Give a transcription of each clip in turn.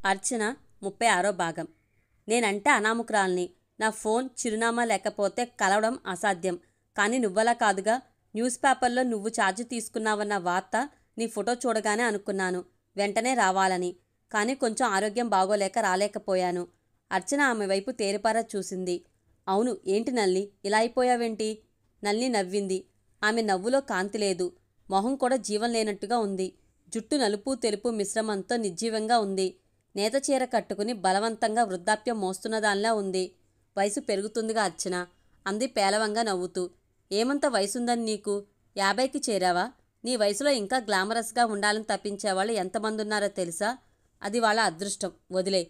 అర్చన 36వ భాగం. నేనంటే అనామకురాల్ని. నా ఫోన్ చిరునామా లేకపోతే కలవడం అసాధ్యం. కానీ నువ్వలా కాదుగా. న్యూస్ పేపర్లో నువ్వు ఛార్జ్ తీసుకున్నావన్న వార్త నీ ఫోటో చూడగానే అనుకున్నాను వెంటనే రావాలని. కానీ కొంచెం ఆరోగ్యం బాగోలేక రాలేకపోయాను. అర్చన ఆమె వైపు తేరిపారా చూసింది. అవును, ఏంటి నల్లి ఇలా అయిపోయావేంటి? నల్లి నవ్వింది. ఆమె నవ్వులో కాంతి లేదు. మొహం కూడా జీవం లేనట్టుగా ఉంది. జుట్టు నలుపు తెలుపు మిశ్రమంతో నిర్జీవంగా ఉంది. నేత చీర కట్టుకుని బలవంతంగా వృద్ధాప్యం మోస్తున్నదానిలా ఉంది. వయసు పెరుగుతుందిగా అర్చన, అంది పేలవంగా నవ్వుతూ. ఏమంత వయసుందని నీకు? 50కి చేరావా? నీ వయసులో ఇంకా గ్లామరస్గా ఉండాలని తప్పించేవాళ్ళు ఎంతమంది ఉన్నారో తెలుసా? అది వాళ్ళ అదృష్టం. వదిలే.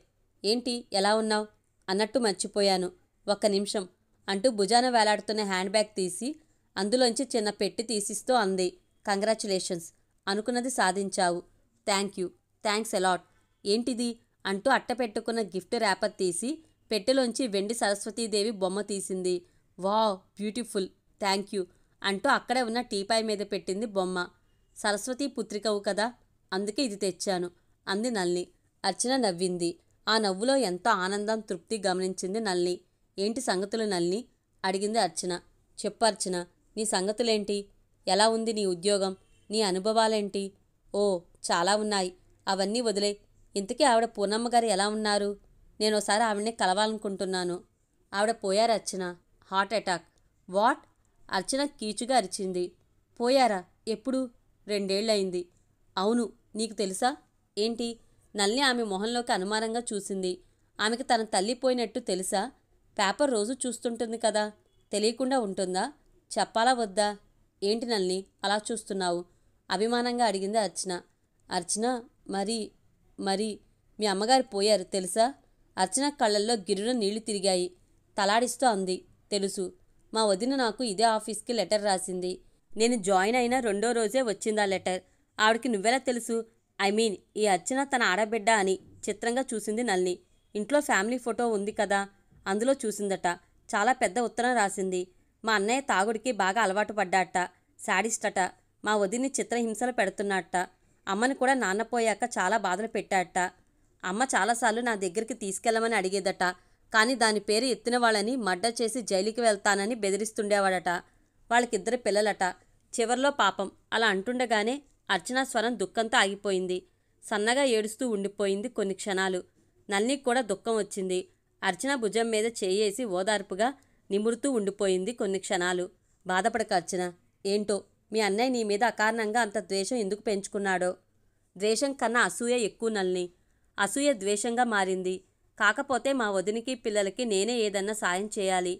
ఏంటి ఎలా ఉన్నావు అన్నట్టు మర్చిపోయాను. ఒక్క నిమిషం అంటూ భుజాన వేలాడుతున్న హ్యాండ్ బ్యాగ్ తీసి అందులోంచి చిన్న పెట్టి తీసిస్తూ అంది. కంగ్రాచులేషన్స్, అనుకున్నది సాధించావు. Thanks allot. ఏంటిది అంటూ అట్టపెట్టుకున్న గిఫ్ట్ ర్యాపర్ తీసి పెట్టెలోంచి వెండి సరస్వతీదేవి బొమ్మ తీసింది. వావ్, బ్యూటిఫుల్, థ్యాంక్ యూ అంటూ అక్కడే ఉన్న టీపాయ్ మీద పెట్టింది బొమ్మ. సరస్వతీ పుత్రికవు కదా, అందుకే ఇది తెచ్చాను అంది నల్లి. అర్చన నవ్వింది. ఆ నవ్వులో ఎంతో ఆనందం తృప్తి గమనించింది నల్లి. ఏంటి సంగతులు నల్లి అడిగింది అర్చన. చెప్పు అర్చన, నీ సంగతులేంటి? ఎలా ఉంది నీ ఉద్యోగం? నీ అనుభవాలేంటి? ఓ, చాలా ఉన్నాయి. అవన్నీ వదిలే. ఇంతకీ ఆవిడ పూర్ణమ్మగారు ఎలా ఉన్నారు? నేనోసారి ఆవిడని కలవాలనుకుంటున్నాను. ఆవిడ పోయారు అర్చన, హార్ట్ అటాక్. వాట్? అర్చన కీచుగా అరిచింది. పోయారా? ఎప్పుడు? 2 ఏళ్ళయింది. అవును, నీకు తెలుసా? ఏంటి? నల్లి ఆమె మొహంలోకి అనుమానంగా చూసింది. ఆమెకి తన తల్లి పోయినట్టు తెలుసా? పేపర్ రోజు చూస్తుంటుంది కదా, తెలియకుండా ఉంటుందా? చెప్పాలా వద్దా? ఏంటి నల్లి అలా చూస్తున్నావు? అభిమానంగా అడిగింది అర్చన. అర్చన, మరి మీ అమ్మగారు పోయారు తెలుసా? అర్చన కళ్ళల్లో గిర్రున నీళ్లు తిరిగాయి. తలాడిస్తూ అంది. తెలుసు. మా వదిన నాకు ఇదే ఆఫీస్కి లెటర్ రాసింది. నేను జాయిన్ అయిన 2వ రోజే వచ్చిందా లెటర్. ఆవిడకి నువ్వెలా తెలుసు? ఈ అర్చన తన ఆడబిడ్డ అని చిత్రంగా చూసింది నల్లి. ఇంట్లో ఫ్యామిలీ ఫోటో ఉంది కదా, అందులో చూసిందట. చాలా పెద్ద ఉత్తరం రాసింది. మా అన్నయ్య తాగుడికి బాగా అలవాటు పడ్డాట. శాడిస్టట. మా వదిన్ని చిత్రహింసలు పెడుతున్నట్ట. అమ్మని కూడా నాన్న పోయాక చాలా బాధలు పెట్టాట. అమ్మ చాలాసార్లు నా దగ్గరికి తీసుకెళ్లమని అడిగేదట. కానీ దాని పేరు ఎత్తిన వాళ్ళని మర్డర్ చేసి జైలుకి వెళ్తానని బెదిరిస్తుండేవాడట. వాళ్ళకిద్దరు పిల్లలట. చివర్లో పాపం అలా అంటుండగానే అర్చన స్వరం దుఃఖంతో ఆగిపోయింది. సన్నగా ఏడుస్తూ ఉండిపోయింది కొన్ని క్షణాలు. నల్లికి కూడా దుఃఖం వచ్చింది. అర్చన భుజం మీద చేయేసి ఓదార్పుగా నిమురుతూ ఉండిపోయింది కొన్ని క్షణాలు. బాధపడక అర్చన. ఏంటో మీ అన్నయ్య నీ మీద అకారణంగా అంత ద్వేషం ఎందుకు పెంచుకున్నాడో? ద్వేషం కన్నా అసూయ ఎక్కువ నల్ని. అసూయ ద్వేషంగా మారింది. కాకపోతే మా వదినికి పిల్లలకి నేనే ఏదన్నా సాయం చేయాలి.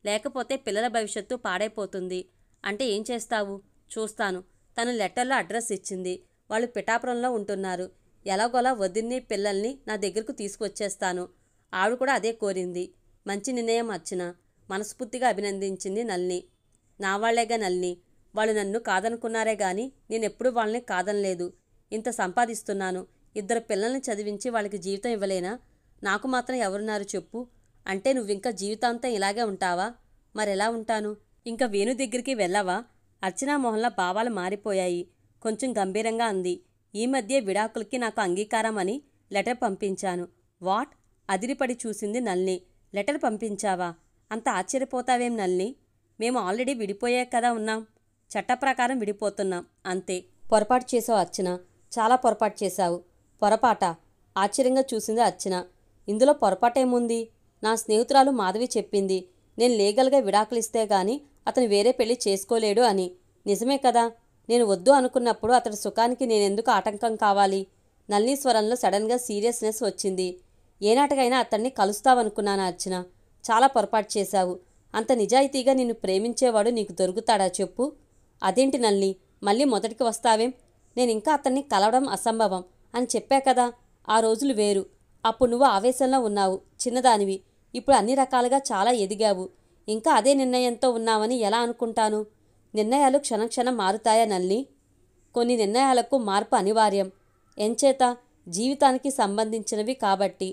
లేకపోతే పిల్లల భవిష్యత్తు పాడైపోతుంది. అంటే ఏం చేస్తావు? చూస్తాను. తను లెటర్లో అడ్రస్ ఇచ్చింది. వాళ్ళు పిఠాపురంలో ఉంటున్నారు. ఎలాగోలా వదిన్ని పిల్లల్ని నా దగ్గరకు తీసుకొచ్చేస్తాను. ఆవిడ కూడా అదే కోరింది. మంచి నిర్ణయం అర్చన, మనస్ఫూర్తిగా అభినందించింది నల్ని. నా వాళ్లేగా నల్ని. వాళ్ళు నన్ను కాదనుకున్నారే గాని నేనెప్పుడు వాళ్ళని కాదనలేదు. ఇంత సంపాదిస్తున్నాను. 2 పిల్లల్ని చదివించి వాళ్ళకి జీవితం ఇవ్వలేనా? నాకు మాత్రం ఎవరున్నారు చెప్పు? అంటే నువ్వింకా జీవితాంతం ఇలాగే ఉంటావా? మరెలా ఉంటాను? ఇంకా వేణు దగ్గరికి వెళ్ళావా? అర్చనా మొహంలో భావాలు మారిపోయాయి. కొంచెం గంభీరంగా అంది. ఈ మధ్య విడాకులకి నాకు అంగీకారం అని లెటర్ పంపించాను. వాట్? అదిరిపడి చూసింది నల్ని. లెటర్ పంపించావా? అంత ఆశ్చర్యపోతావేం నల్ని? మేము ఆల్రెడీ విడిపోయే కదా ఉన్నాం. చట్టప్రకారం విడిపోతున్నాం అంతే. పొరపాటు చేసావు అర్చన, చాలా పొరపాటు చేశావు. పొరపాటా? ఆశ్చర్యంగా చూసింది అర్చన. ఇందులో పొరపాటేముంది? నా స్నేహితురాలు మాధవి చెప్పింది. నేను లీగల్గా విడాకులిస్తే గాని అతను వేరే పెళ్లి చేసుకోలేడు అని. నిజమే కదా? నేను వద్దు అనుకున్నప్పుడు అతడి సుఖానికి నేనెందుకు ఆటంకం కావాలి? నల్ని స్వరంలో సడన్గా సీరియస్నెస్ వచ్చింది. ఏనాటికైనా అతన్ని కలుస్తావనుకున్నాను అర్చన. చాలా పొరపాటు చేశావు. అంత నిజాయితీగా నిన్ను ప్రేమించేవాడు నీకు దొరుకుతాడా చెప్పు? అదేంటి నల్ని, మళ్ళీ మొదటికి వస్తావేం? నేనింకా అతన్ని కలవడం అసంభవం అని చెప్పా కదా. ఆ రోజులు వేరు. అప్పుడు నువ్వు ఆవేశంలో ఉన్నావు, చిన్నదానివి. ఇప్పుడు అన్ని రకాలుగా చాలా ఎదిగావు. ఇంకా అదే నిర్ణయంతో ఉన్నావని ఎలా అనుకుంటాను? నిర్ణయాలు క్షణక్షణం మారుతాయా నల్ని? కొన్ని నిర్ణయాలకు మార్పు అనివార్యం. ఎంచేత? జీవితానికి సంబంధించినవి కాబట్టి.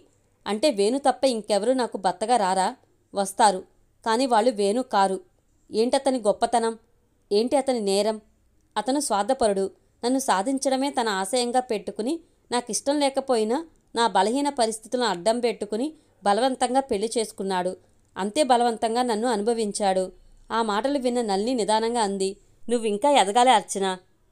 అంటే వేణు తప్ప ఇంకెవరూ నాకు భర్తగా రారా? వస్తారు. కానీ వాళ్ళు వేణు కారు. ఏంటతని గొప్పతనం? ఏంటి అతని నేరం? అతను స్వార్థపరుడు. నన్ను సాధించడమే తన ఆశయంగా పెట్టుకుని నాకిష్టం లేకపోయినా నా బలహీన పరిస్థితులను అడ్డం పెట్టుకుని బలవంతంగా పెళ్లి చేసుకున్నాడు. అంతే బలవంతంగా నన్ను అనుభవించాడు. ఆ మాటలు విన్న నళిని నిదానంగా అంది. నువ్వింకా ఎదగాలి Archana.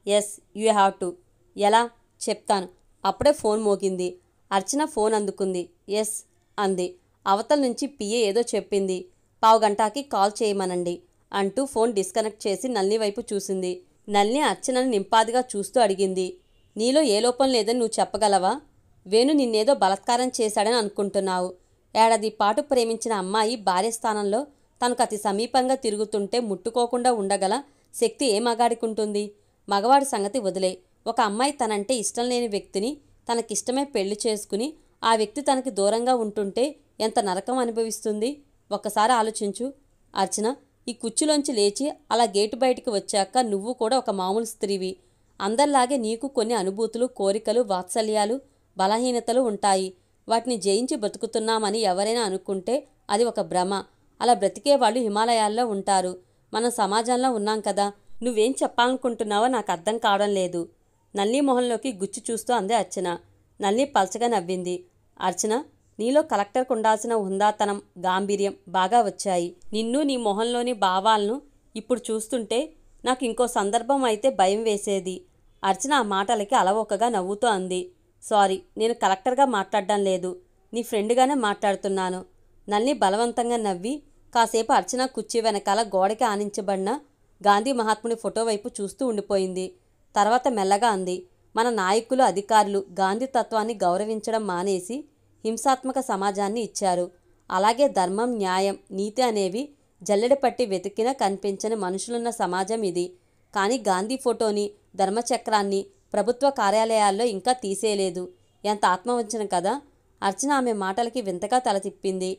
Yes you have to. ఎలా? చెప్తాను. అప్పుడే ఫోన్ మోగింది. అర్చన ఫోన్ అందుకుంది. ఎస్ అంది. అవతల నుంచి పిఏ ఏదో చెప్పింది. పావుగంటకి కాల్ చేయమనండి అంటూ ఫోన్ డిస్కనెక్ట్ చేసి నళిని వైపు చూసింది. నళిని అర్చనను నింపాదిగా చూస్తూ అడిగింది. నీలో ఏ లోపం లేదని నువ్వు చెప్పగలవా? వేణు నిన్నేదో బలాత్కారం చేశాడని అనుకుంటున్నావు. ఏడాది పాటు ప్రేమించిన అమ్మాయి భార్య స్థానంలో తనకు అతి సమీపంగా తిరుగుతుంటే ముట్టుకోకుండా ఉండగల శక్తి ఏ మగాడికుంటుంది? మగవాడి సంగతి వదిలే. ఒక అమ్మాయి తనంటే ఇష్టం లేని వ్యక్తిని తనకిష్టమే పెళ్లి చేసుకుని ఆ వ్యక్తి తనకి దూరంగా ఉంటుంటే ఎంత నరకం అనుభవిస్తుంది? ఒక్కసారి ఆలోచించు. అర్చన, ఈ కుర్చీలోంచి లేచి అలా గేటు బయటికి వచ్చాక నువ్వు కూడా ఒక మామూలు స్త్రీవి. అందరిలాగే నీకు కొన్ని అనుభూతులు, కోరికలు, వాత్సల్యాలు, బలహీనతలు ఉంటాయి. వాటిని జయించి బ్రతుకుతున్నామని ఎవరైనా అనుకుంటే అది ఒక భ్రమ. అలా బ్రతికే వాళ్ళు హిమాలయాల్లో ఉంటారు. మనం సమాజంలో ఉన్నాం కదా. నువ్వేం చెప్పాలనుకుంటున్నావో నాకు అర్థం కావడం లేదు. నళిని మొహంలోకి గుచ్చి చూస్తూ అంది అర్చన. నళిని పల్చగా నవ్వింది. అర్చన, నీలో కలెక్టర్కు ఉండాల్సిన హుందాతనం, గాంభీర్యం బాగా వచ్చాయి. నిన్ను, నీ మొహంలోని భావాలను ఇప్పుడు చూస్తుంటే నాకు ఇంకో సందర్భం అయితే భయం వేసేది. అర్చన ఆ మాటలకి అలవోకగా నవ్వుతూ అంది. సారీ, నేను కలెక్టర్గా మాట్లాడడం లేదు. నీ ఫ్రెండ్గానే మాట్లాడుతున్నాను. నళిని బలవంతంగా నవ్వి కాసేపు అర్చన కుర్చీ వెనకాల గోడకి ఆనించబడిన గాంధీ మహాత్ముని ఫోటో వైపు చూస్తూ ఉండిపోయింది. తర్వాత మెల్లగా అంది. మన నాయకులు, అధికారులు గాంధీ తత్వాన్ని గౌరవించడం మానేసి హింసాత్మక సమాజాన్ని ఇచ్చారు. అలాగే ధర్మం, న్యాయం, నీతి అనేవి జల్లెడపట్టి వెతికినా కనిపించని మనుషులున్న సమాజం ఇది. కానీ గాంధీ ఫోటోని, ధర్మచక్రాన్ని ప్రభుత్వ కార్యాలయాల్లో ఇంకా తీసేయలేదు. ఎంత ఆత్మవంచన కదా! అర్చన ఆమె మాటలకి వింతగా తల తిప్పింది.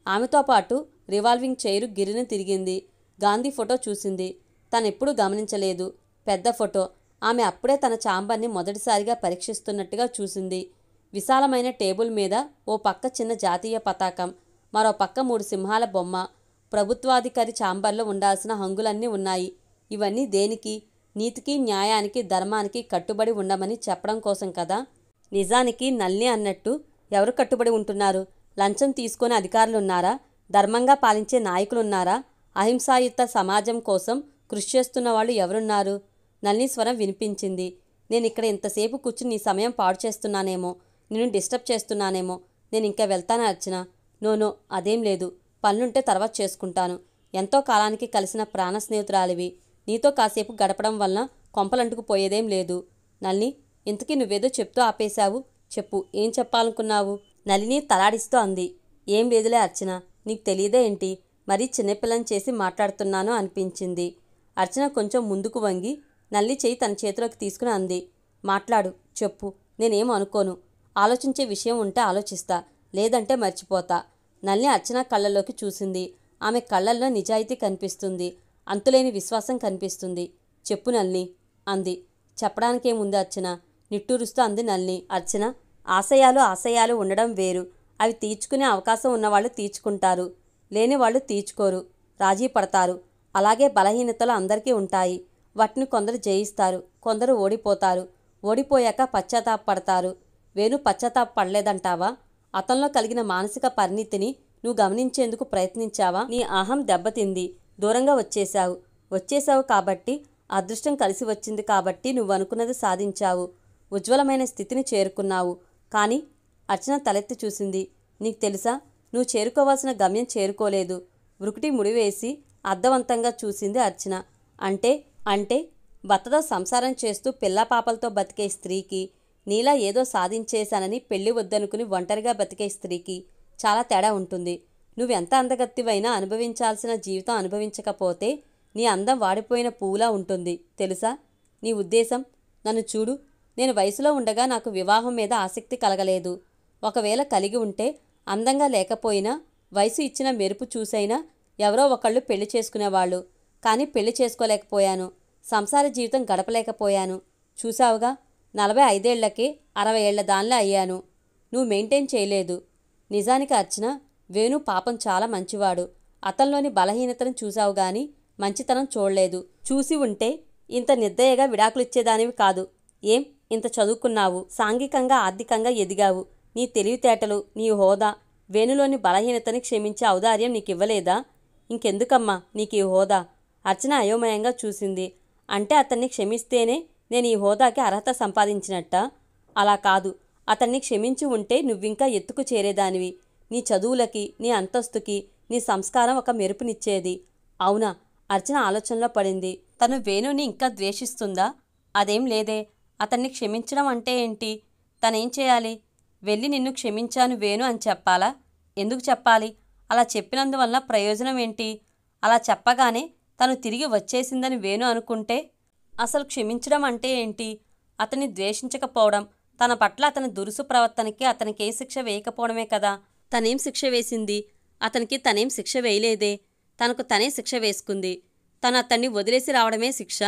ఆమెతో పాటు రివాల్వింగ్ చైరు గిరిని తిరిగింది. గాంధీ ఫోటో చూసింది. తనెప్పుడూ గమనించలేదు. పెద్ద ఫోటో. ఆమె అప్పుడే తన ఛాంబర్ని మొదటిసారిగా పరీక్షిస్తున్నట్టుగా చూసింది. విశాలమైన టేబుల్ మీద ఓ పక్క చిన్న జాతీయ పతాకం, మరో పక్క 3 సింహాల బొమ్మ. ప్రభుత్వాధికారి ఛాంబర్లో ఉండాల్సిన హంగులన్నీ ఉన్నాయి. ఇవన్నీ దేనికి? నీతికి, న్యాయానికి, ధర్మానికి కట్టుబడి ఉండమని చెప్పడం కోసం కదా. నిజానికి నళిని అన్నట్టు ఎవరు కట్టుబడి ఉంటున్నారు? లంచం తీసుకునే అధికారులున్నారా? ధర్మంగా పాలించే నాయకులున్నారా? అహింసాయుత సమాజం కోసం కృషి చేస్తున్న వాళ్ళు ఎవరున్నారు? నళిని స్వరం వినిపించింది. నేను ఇక్కడ ఇంతసేపు కూర్చుని నీ సమయం పాడు చేస్తున్నానేమో, నిన్ను డిస్టర్బ్ చేస్తున్నానేమో. నేను ఇంకా వెళ్తానా అర్చన? నో, అదేం లేదు. పనులుంటే తర్వాత చేసుకుంటాను. ఎంతో కాలానికి కలిసిన ప్రాణ స్నేహితురాలివి. నీతో కాసేపు గడపడం వలన కొంపలంటుకుపోయేదేం లేదు. నళిని, ఇంతకీ నువ్వేదో చెప్తూ ఆపేశావు. చెప్పు, ఏం చెప్పాలనుకున్నావు? నళిని తలాడిస్తూ అంది. ఏం లేదులే అర్చన, నీకు తెలియదే ఏంటి? మరీ చిన్నపిల్లని చేసి మాట్లాడుతున్నాను అనిపించింది. అర్చన కొంచెం ముందుకు వంగి నళిని చెయ్యి తన చేతిలోకి తీసుకుని అంది. మాట్లాడు, చెప్పు. నేనేం అనుకోను. ఆలోచించే విషయం ఉంటే ఆలోచిస్తా, లేదంటే మర్చిపోతా. నళిని అర్చన కళ్ళల్లోకి చూసింది. ఆమె కళ్ళల్లో నిజాయితీ కనిపిస్తుంది. అంతులేని విశ్వాసం కనిపిస్తుంది. చెప్పు నళిని అంది. చెప్పడానికేముంది అర్చన? నిట్టూరుస్తూ అంది నళిని. అర్చన, ఆశయాలు ఉండడం వేరు. అవి తీర్చుకునే అవకాశం ఉన్నవాళ్ళు తీర్చుకుంటారు, లేని వాళ్ళు తీర్చుకోరు, రాజీ పడతారు. అలాగే బలహీనతలు అందరికీ ఉంటాయి. వాటిని కొందరు జయిస్తారు, కొందరు ఓడిపోతారు. ఓడిపోయాక పశ్చాత్తాపడతారు. వేణు పశ్చాత్తాపడలేదంటావా? అతనిలో కలిగిన మానసిక పరిణితిని నువ్వు గమనించేందుకు ప్రయత్నించావా? నీ అహం దెబ్బతింది. దూరంగా వచ్చేశావు కాబట్టి, అదృష్టం కలిసి వచ్చింది కాబట్టి నువ్వు అనుకున్నది సాధించావు. ఉజ్వలమైన స్థితిని చేరుకున్నావు. కానీ అర్చన తలెత్తి చూసింది. నీకు తెలుసా, నువ్వు చేరుకోవాల్సిన గమ్యం చేరుకోలేదు. వృకుటి ముడివేసి అర్థవంతంగా చూసింది అర్చన. అంటే భర్తతో సంసారం చేస్తూ పిల్లాపాపలతో బతికే స్త్రీకి, నీలా ఏదో సాధించేశానని పెళ్లి వద్దనుకుని ఒంటరిగా బతికే స్త్రీకి చాలా తేడా ఉంటుంది. నువ్వెంత అందగత్తివైనా అనుభవించాల్సిన జీవితం అనుభవించకపోతే నీ అందం వాడిపోయిన పువ్వులా ఉంటుంది తెలుసా? నీ ఉద్దేశం? నన్ను చూడు. నేను వయసులో ఉండగా నాకు వివాహం మీద ఆసక్తి కలగలేదు. ఒకవేళ కలిగి ఉంటే అందంగా లేకపోయినా వయసు ఇచ్చిన మెరుపు చూసైనా ఎవరో ఒకళ్ళు పెళ్లి చేసుకునేవాళ్ళు. కానీ పెళ్లి చేసుకోలేకపోయాను. సంసార జీవితం గడపలేకపోయాను. చూసావుగా, 45 ఏళ్లకే 60 ఏళ్ల దానిలా అయ్యాను. నువ్వు మెయింటైన్ చేయలేదు. నిజానికి అర్చన, వేణు పాపం చాలా మంచివాడు. అతనిలోని బలహీనతను చూసావు గాని మంచితనం చూడలేదు. చూసి ఉంటే ఇంత నిర్దయగా విడాకులిచ్చేదానివి కాదు. ఏం ఇంత చదువుకున్నావు, సాంఘికంగా ఆర్థికంగా ఎదిగావు, నీ తెలివితేటలు, నీ హోదా, వేణులోని బలహీనతని క్షమించే ఔదార్యం నీకివ్వలేదా? ఇంకెందుకమ్మా నీకు ఈ హోదా? అర్చన అయోమయంగా చూసింది. అంటే అతన్ని క్షమిస్తేనే నేను ఈ హోదాకి అర్హత సంపాదించినట్టా? అలా కాదు. అతన్ని క్షమించి ఉంటే నువ్వింకా ఎత్తుకు చేరేదానివి. నీ చదువులకి, నీ అంతస్తుకి, నీ సంస్కారం ఒక మెరుపునిచ్చేది. అవునా? అర్చన ఆలోచనలో పడింది. తను వేణుని ఇంకా ద్వేషిస్తుందా? అదేం లేదే. అతన్ని క్షమించడం అంటే ఏంటి? తనేం చేయాలి? వెళ్ళి నిన్ను క్షమించాను వేణు అని చెప్పాలా? ఎందుకు చెప్పాలి? అలా చెప్పినందువల్ల ప్రయోజనం ఏంటి? అలా చెప్పగానే తను తిరిగి వచ్చేసిందని వేణు అనుకుంటే? అసలు క్షమించడం అంటే ఏంటి? అతన్ని ద్వేషించకపోవడం, తన పట్ల అతని దురుసు ప్రవర్తనకి అతనికే శిక్ష వేయకపోవడమే కదా. తనేం శిక్ష వేసింది? అతనికి తనేం శిక్ష వేయలేదే. తనకు తనే శిక్ష వేసుకుంది. తను అతన్ని వదిలేసి రావడమే శిక్ష?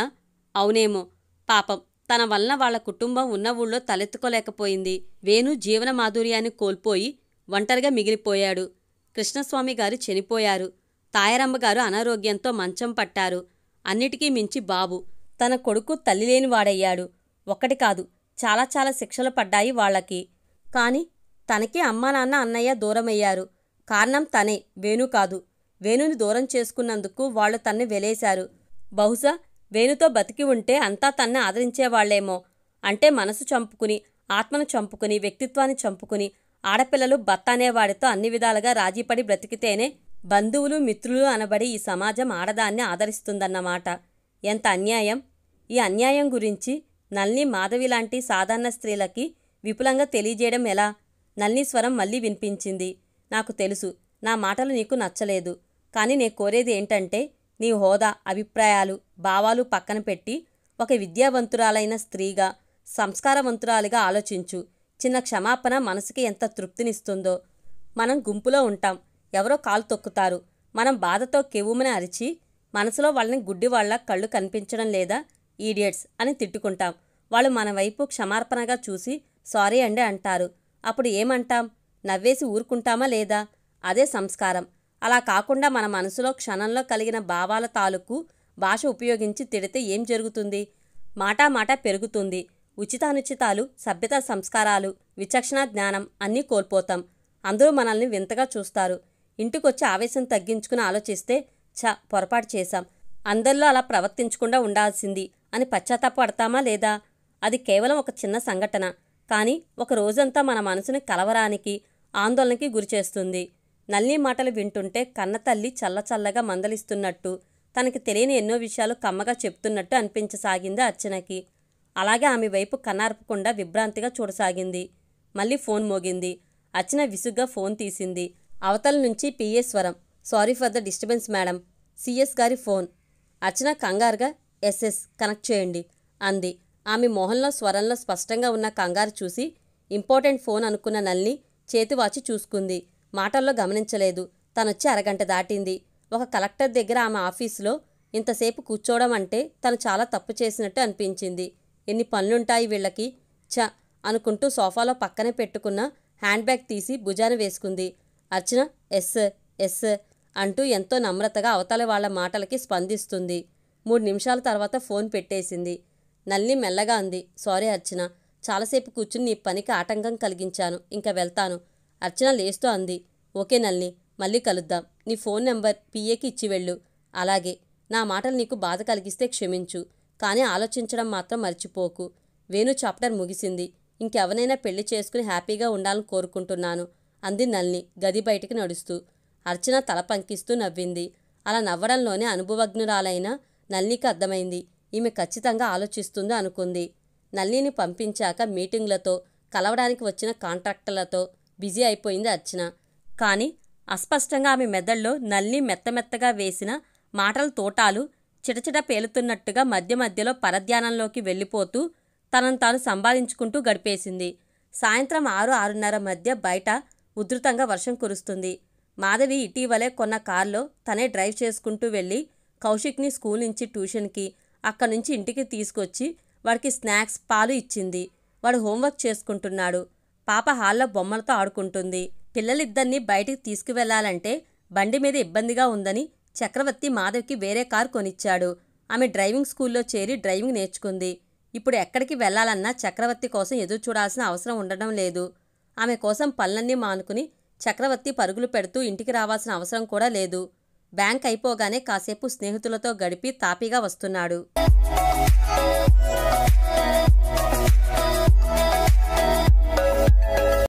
అవునేమో. పాపం, తన వలన వాళ్ల కుటుంబం ఉన్న ఊళ్ళో తలెత్తుకోలేకపోయింది. వేణు జీవన మాధుర్యాన్ని కోల్పోయి ఒంటరిగా మిగిలిపోయాడు. కృష్ణస్వామి గారు చనిపోయారు. తాయారమ్మగారు అనారోగ్యంతో మంచం పట్టారు. అన్నిటికీ మించి బాబు, తన కొడుకు తల్లిలేనివాడయ్యాడు. ఒక్కటి కాదు, చాలా చాలా శిక్షలు పడ్డాయి వాళ్లకి. కాని తనకి అమ్మా నాన్న అన్నయ్య దూరమయ్యారు. కారణం తనే, వేణు కాదు. వేణుని దూరం చేసుకున్నందుకు వాళ్లు తన్ని వెలేశారు. బహుశా వేణుతో బతికి ఉంటే అంతా తన్ని ఆదరించేవాళ్లేమో. అంటే మనసు చంపుకుని, ఆత్మను చంపుకుని, వ్యక్తిత్వాన్ని చంపుకుని, ఆడపిల్లలు భర్త అనేవాడితో అన్ని విధాలుగా రాజీపడి బ్రతికితేనే బంధువులు మిత్రులు అనబడి ఈ సమాజం ఆడదాన్ని ఆదరిస్తుందన్నమాట. ఎంత అన్యాయం! ఈ అన్యాయం గురించి నల్ని, మాధవి లాంటి సాధారణ స్త్రీలకి విపులంగా తెలియజేయడం ఎలా? నల్ని స్వరం మళ్ళీ వినిపించింది. నాకు తెలుసు, నా మాటలు నీకు నచ్చలేదు. కానీ నే కోరేది ఏంటంటే, నీ హోదా, అభిప్రాయాలు, భావాలు పక్కన పెట్టి ఒక విద్యావంతురాలైన స్త్రీగా, సంస్కారవంతురాలిగా ఆలోచించు. చిన్న క్షమాపణ మనసుకి ఎంత తృప్తినిస్తుందో. మనం గుంపులో ఉంటాం. ఎవరో కాలు తొక్కుతారు. మనం బాధతో కెవ్వుమని అరిచి మనసులో వాళ్ళని గుడ్డివాళ్ల కళ్ళు కనిపించడం లేదా, ఈడియట్స్ అని తిట్టుకుంటాం. వాళ్ళు మన వైపు క్షమార్పణగా చూసి సారీ అండి అంటారు. అప్పుడు ఏమంటాం? నవ్వేసి ఊరుకుంటామా లేదా? అదే సంస్కారం. అలా కాకుండా మన మనసులో క్షణంలో కలిగిన భావాల తాలూకు భాష ఉపయోగించి తిడితే ఏం జరుగుతుంది? మాటా పెరుగుతుంది. ఉచితానుచితాలు, సభ్యతా సంస్కారాలు, విచక్షణ జ్ఞానం అన్నీ కోల్పోతాం. అందరూ మనల్ని వింతగా చూస్తారు. ఇంటికొచ్చి ఆవేశం తగ్గించుకుని ఆలోచిస్తే, పొరపాటు చేశాం, అందరిలో అలా ప్రవర్తించకుండా ఉండాల్సింది అని పశ్చాత్తాపడతామా లేదా? అది కేవలం ఒక చిన్న సంఘటన. కానీ ఒక రోజంతా మన మనసుని కలవరానికి, ఆందోళనకి గురిచేస్తుంది. నల్ని మాటలు వింటుంటే కన్నతల్లి చల్లచల్లగా మందలిస్తున్నట్టు, తనకి తెలియని ఎన్నో విషయాలు కమ్మగా చెప్తున్నట్టు అనిపించసాగింది అర్చనకి. అలాగే ఆమె వైపు కన్నార్పకుండా విభ్రాంతిగా చూడసాగింది. మళ్ళీ ఫోన్ మోగింది. అర్చన విసుగ్గా ఫోన్ తీసింది. అవతల నుంచి పిఏ స్వరం. Sorry for the disturbance madam. CS గారి ఫోన్. అర్చన కంగారుగా ఎస్ఎస్ కనెక్ట్ చేయండి అంది. ఆమె మొహంలో, స్వరంలో స్పష్టంగా ఉన్న కంగారు చూసి ఇంపార్టెంట్ ఫోన్ అనుకున్న నల్ని చేతివాచి చూసుకుంది. మాటల్లో గమనించలేదు. తనొచ్చి అరగంట దాటింది. ఒక కలెక్టర్ దగ్గర ఆమె ఆఫీసులో ఇంతసేపు కూర్చోవడం అంటే తను చాలా తప్పు చేసినట్టు అనిపించింది. ఎన్ని పనులుంటాయి వీళ్ళకి, అనుకుంటూ సోఫాలో పక్కనే పెట్టుకున్న హ్యాండ్ బ్యాగ్ తీసి భుజాన వేసుకుంది. అర్చన ఎస్ అంటూ ఎంతో నమ్రతగా అవతలి వాళ్ల మాటలకి స్పందిస్తుంది. 3 నిమిషాల తర్వాత ఫోన్ పెట్టేసింది. నల్ని మెల్లగా అంది. సారీ అర్చన, చాలాసేపు కూర్చుని నీ పనికి ఆటంకం కలిగించాను. ఇంకా వెళ్తాను. అర్చన లేస్తూ అంది. ఓకే నల్ని, మళ్ళీ కలుద్దాం. నీ ఫోన్ నెంబర్ పిఏకి ఇచ్చి వెళ్ళు. అలాగే. నా మాటలు నీకు బాధ కలిగిస్తే క్షమించు. కానీ ఆలోచించడం మాత్రం మర్చిపోకు. వేణు చాప్టర్ ముగిసింది. ఇంకెవరైనా పెళ్లి చేసుకుని హ్యాపీగా ఉండాలని కోరుకుంటున్నాను అంది నల్ని గది బయటికి నడుస్తూ. అర్చన తల పంకిస్తూ నవ్వింది. అలా నవ్వడంలోనే అనుభవజ్ఞురాలైన నల్నికి అర్థమైంది. ఈమె ఖచ్చితంగా ఆలోచిస్తుందో అనుకుంది. నల్లిని పంపించాక మీటింగ్లతో, కలవడానికి వచ్చిన కాంట్రాక్టర్లతో బిజీ అయిపోయింది అర్చన. కానీ అస్పష్టంగా ఆమె మెదడులో నల్లి మెత్తమెత్తగా వేసిన మాటల తోటాలు చిటచిట పేలుతున్నట్టుగా మధ్య మధ్యలో పరధ్యానంలోకి వెళ్ళిపోతూ తనను తాను సంభాళించుకుంటూ గడిపేసింది. సాయంత్రం 6-6:30 మధ్య బయట ఉధృతంగా వర్షం కురుస్తుంది. మాధవి ఇటీవలే కొన్న కారులో తనే డ్రైవ్ చేసుకుంటూ వెళ్ళి కౌశిక్ని స్కూల్ నుంచి ట్యూషన్కి, అక్కడి నుంచి ఇంటికి తీసుకొచ్చి వాడికి స్నాక్స్, పాలు ఇచ్చింది. వాడు హోంవర్క్ చేసుకుంటున్నాడు. పాప హాల్లో బొమ్మలతో ఆడుకుంటుంది. పిల్లలిద్దరినీ బయటికి తీసుకువెళ్లాలంటే బండి మీద ఇబ్బందిగా ఉందని చక్రవర్తి మాధవికి వేరే కారు కొనిచ్చాడు. ఆమె డ్రైవింగ్ స్కూల్లో చేరి డ్రైవింగ్ నేర్చుకుంది. ఇప్పుడు ఎక్కడికి వెళ్లాలన్నా చక్రవర్తి కోసం ఎదురు చూడాల్సిన అవసరం ఉండడం లేదు. ఆమె కోసం పనులన్నీ మానుకుని చక్రవర్తి పరుగులు పెడుతూ ఇంటికి రావాల్సిన అవసరం కూడా లేదు. బ్యాంక్ అయిపోగానే కాసేపు స్నేహితులతో గడిపి తాపీగా వస్తున్నాడు.